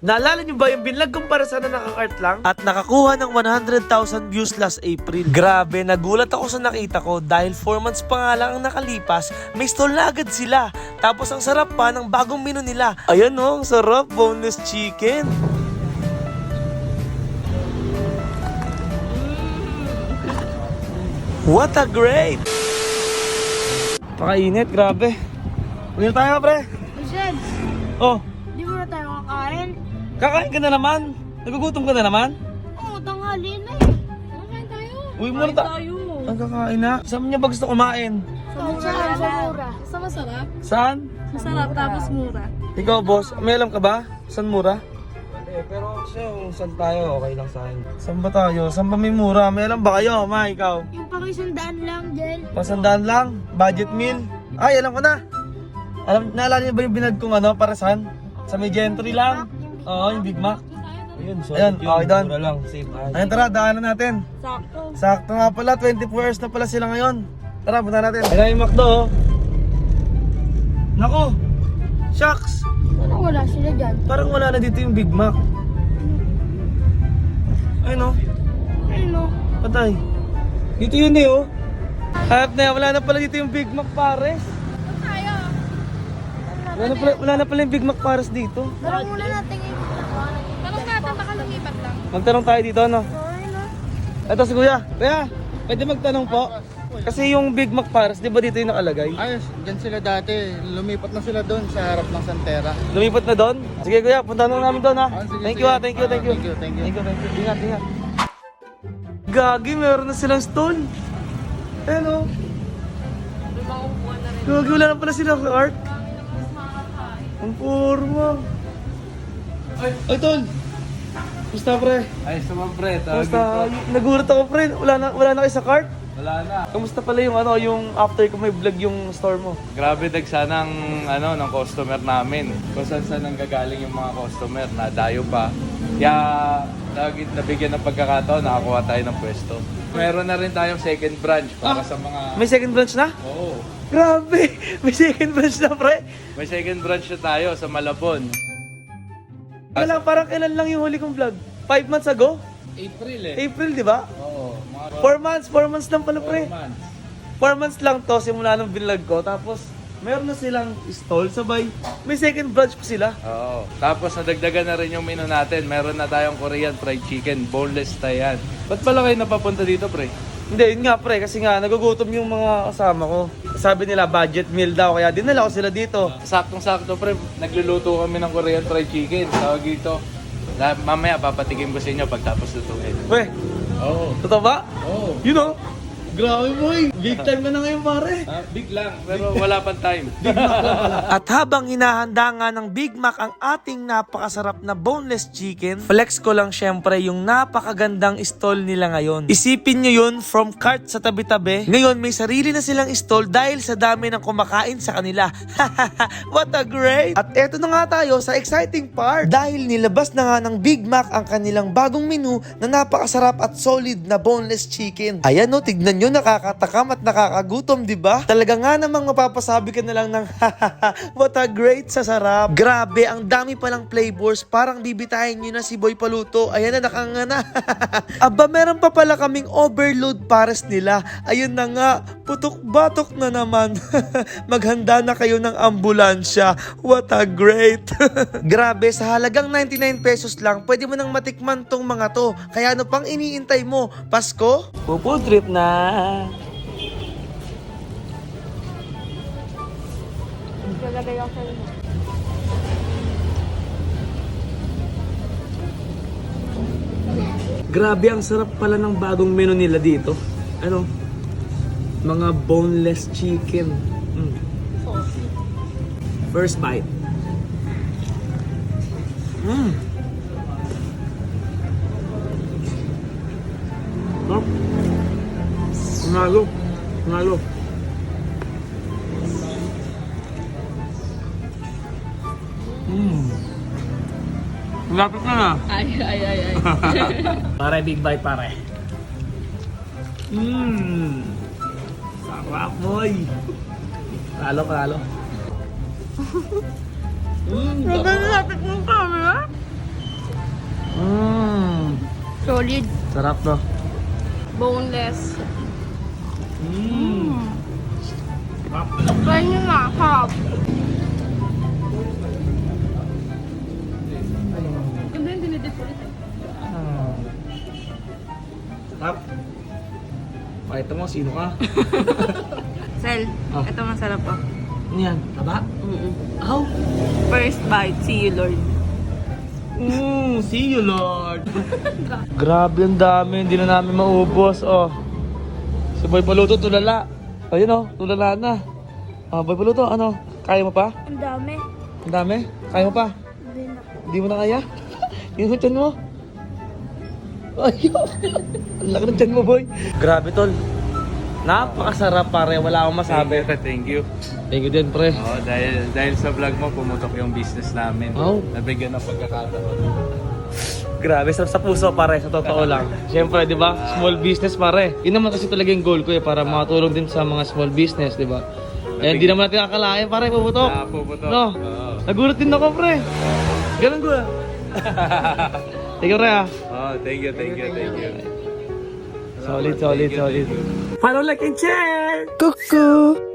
Naalala niyo ba yung binlag kong para sana naka-art lang? At nakakuha ng 100,000 views last April. Grabe, nagulat ako sa nakita ko dahil 4 months pa nga lang ang nakalipas, may stall na agad sila. Tapos ang sarap pa ng bagong menu nila. Ayan oh, ang sarap, boneless chicken. What a great! Pakainit, grabe. Ulit tayo, pre. Michelle, Oh, di mo na tayo kakain? kakain ka na naman? Nagugutom ka na naman? Oo, tanghali na eh. Kakain tayo. Uy, muna tayo. Ang kakain na. Saan niya ba gusto kumain? Sa mura. Sa masarap? Saan? Masarap tapos mura. Ikaw, boss, may alam ka ba? Saan mura? Pero siya, saan tayo, okay lang sa akin. Saan ba tayo? Saan ba may mura? May alam ba kayo, ma, ikaw? Yung pang 100 lang, Jel. Pasandaan lang? Budget meal? Ay, alam ko na. Naalala niyo ba yung binad kong ano, para saan? Sa may gentry lang? Oo, yung Big Mac. Ayun, Ayun, okay doon. Mura lang, safe. Ayun, tara, daanan natin. Sakto. Sakto nga pala, 24 hours na pala sila ngayon. Tara, punta natin. Ayun na yung McDo, oh. Naku! Shucks! Parang wala sila dyan. Parang wala na dito yung Big Mac. Ayun, oh. Ano? Patay. Dito yun eh, oh. Hanap na yan. Wala na pala dito yung Big Mac Pares. Wala na pala yung Big Mac Pares dito. Parang muna natin yung Tanong natin, baka lumipat lang. Magtanong tayo dito, ano? okay na. Ito si Kuya. Kuya, pwede magtanong po? Kasi yung Big Mac Pares, di ba dito yung nakalagay? Ayos, dyan sila dati. Lumipat na sila doon sa harap ng Santera. Lumipat na doon? Sige Kuya, punta na namin doon ha. Sige, Thank sige. you ha, thank you, thank you. Thank you. Ingat, ingat. Gagi, meron na silang stall. Hello. Gagi, wala na pala silang art. Ang forma. Ay, tol. Gusto pre? Ayos naman, pre. Kamusta? Nagulat ako pre, wala na kayo sa cart? Wala na. Kamusta pala yung ano, yung after ko may vlog yung store mo? Grabe dagsa ng ng customer namin. Kung saan nang gagaling yung mga customer, nadayo pa. Kaya lagi nabigyan ng pagkakataon, nakakuha tayo ng pwesto. Meron na rin tayong second branch para sa mga... May second branch na? Oo. Grabe! May second branch na pre! May second branch na tayo sa Malabon. Parang kailan lang yung huli kong vlog? 5 months ago? April April, di ba? Oo. Mga 4 months lang pala pre. 4 months. 4 months lang to simula nung vlog ko. Tapos, meron na silang stall sabay. May second branch pa sila. Oo. Tapos nadagdagan na rin yung menu natin. Meron na tayong Korean fried chicken, boneless tayan. Ba't pala kayo napapunta dito, pre? Hindi, yun nga pre, kasi nga nagugutom yung mga kasama ko. Sabi nila budget meal daw, kaya dinala ko sila dito. Saktong-sakto, pre. Nagluluto kami ng Korean fried chicken. Tawag dito. Mamaya papatikim ko sa inyo pagtapos lutuin. Pre, Oo. totoo ba? Oo. You know? Grabe boy, big time ka na ngayon pare. Big lang, pero wala pang time. At habang hinahanda nga ng Big Mac ang ating napakasarap na boneless chicken, flex ko lang syempre yung napakagandang stall nila ngayon. Isipin nyo yun, from cart sa tabi-tabi, ngayon may sarili na silang stall dahil sa dami ng kumakain sa kanila. What a great! At eto na nga tayo sa exciting part. Dahil nilabas na nga ng Big Mac ang kanilang bagong menu na napakasarap at solid na boneless chicken. Ayan o, tignan nyo, nakakatakam at nakakagutom, di ba? Talaga nga namang mapapasabi ka na lang ng what a great sa sarap. Grabe, ang dami palang flavors, parang bibitahin nyo na si Boy Paluto. Ayan na, nakanga na. Aba, meron pa pala kaming overload pares nila. Ayun na nga, putok-batok na naman. Maghanda na kayo ng ambulansya. What a great. Grabe, sa halagang 99 pesos lang, pwede mo nang matikman tong mga to. Kaya ano pang iniintay mo? Pasko? Pupo trip na. Lalagay ako sa loob. Grabe, ang sarap pala ng bagong menu nila dito. Ano? Mga boneless chicken. First bite. Sarap. Nalo. Nalo. Lapit na na. Ay. Pare, big bite pare. Sarap boy. Kalo. Naglalapit mong camera? Solid. Sarap, no? Boneless. Try nyo na. Sarap. Ganda yung dinidip ulit. Sarap. Pakita mo, sino ka? Sel, Oh. ito masarap pa. Ano yan? Taba? Aw! First bite, see you Lord. See you, Lord! Grabe, ang dami. Hindi na namin maubos, oh. Si Boy Paluto, tulala. Ayun, oh. Tulala na. Boy Paluto, ano? Kaya mo pa? Ang dami. Ang dami? Kaya mo pa? Hindi na. Hindi mo na kaya? Yung tiyan mo? Ayun. Ang laki ng tiyan mo, boy. Grabe, tol. Napakasarap, pare. Wala akong masabi. Thank you. Thank you din, pre. Oh, dahil sa vlog mo, pumutok yung business namin. Oh. Nabigyan ng pagkakataon. Grabe, sarap sa puso, pare. Sa totoo lang. Siyempre, di ba? Small business, pare. Yun naman kasi talaga yung goal ko, eh. Para makatulong din sa mga small business, di ba? Eh, hindi naman natin kakalain, pare. Puputok. Puputok. No? Oo. Nagulat din ako, pre. Ganun ko, ah. Thank you, pre, ah. Oh, thank you. Solid. Follow, like, and share! Cuckoo!